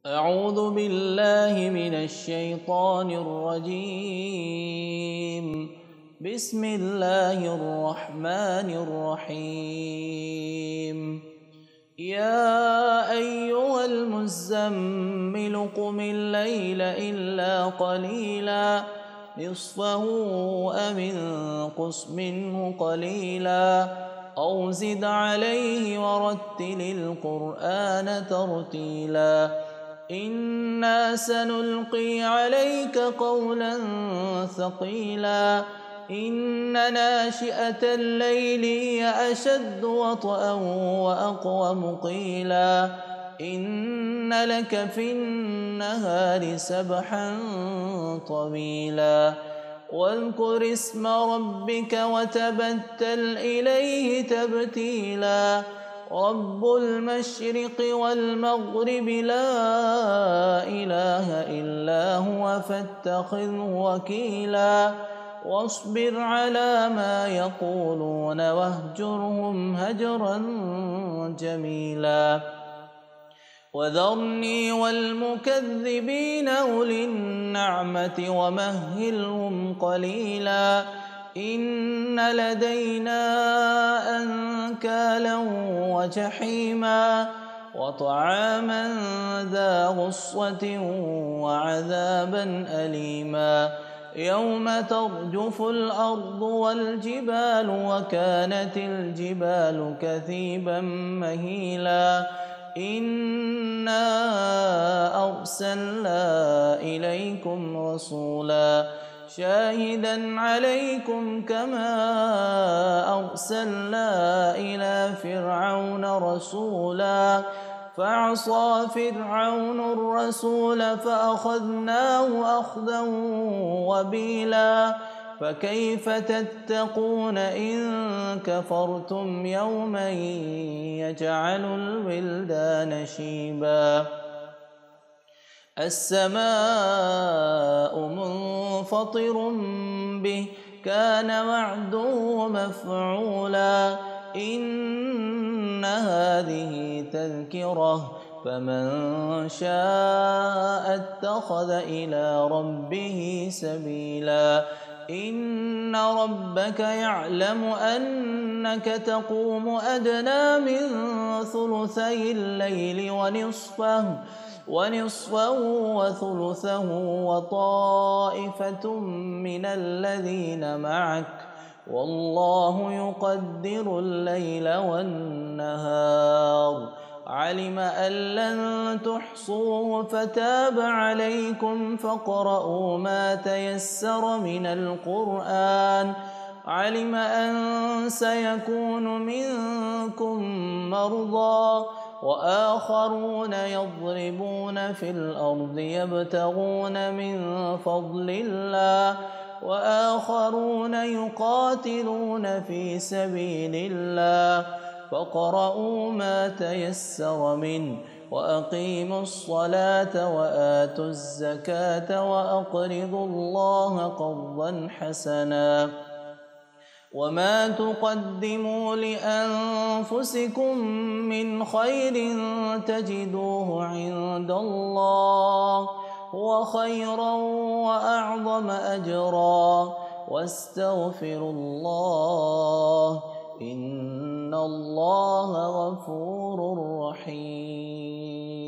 أعوذ بالله من الشيطان الرجيم. بسم الله الرحمن الرحيم. يا أيها المزمل قم الليل إلا قليلا نصفه أو انقص منه قليلا أو زد عليه ورتل القرآن ترتيلا إنا سنلقي عليك قولا ثقيلا إن ناشئة الليل هي أشد وطئا وأقوم قيلا إن لك في النهار سبحا طويلا واذكر اسم ربك وتبتل إليه تبتيلا رب المشرق والمغرب لا إله إلا هو فاتخذه وكيلا واصبر على ما يقولون واهجرهم هجرا جميلا وذرني والمكذبين أولي النعمة ومهلهم قليلا إن لدينا أنكالا وجحيما وطعاما ذا غصة وعذابا أليما يوم ترجف الأرض والجبال وكانت الجبال كثيبا مهيلا إنا أرسلنا إليكم رسولا شاهدا عليكم كما أرسلنا إلى فرعون رسولا فعصى فرعون الرسول فأخذناه أخذا وبيلا فكيف تتقون إن كفرتم يوما يجعل الولدان شيبا السماء منفطر به كان وعده مفعولا إن هذه تذكرة فمن شاء اتخذ إلى ربه سبيلا إن ربك يعلم أنك تقوم أدنى من ثلثي الليل ونصفه وثلثه وطائفة من الذين معك والله يقدر الليل والنهار علم أن لن تحصوه فتاب عليكم فاقرؤوا ما تيسر من القرآن علم أن سيكون منكم مرضى وآخرون يضربون في الأرض يبتغون من فضل الله وآخرون يقاتلون في سبيل الله فاقرؤوا ما تيسر منه وأقيموا الصلاة وآتوا الزكاة وأقرضوا الله قرضا حسنا وما تقدموا لأنفسكم من خير تجدوه عند الله هو خيرا وأعظم أجرا واستغفروا الله إن الله غفور رحيم.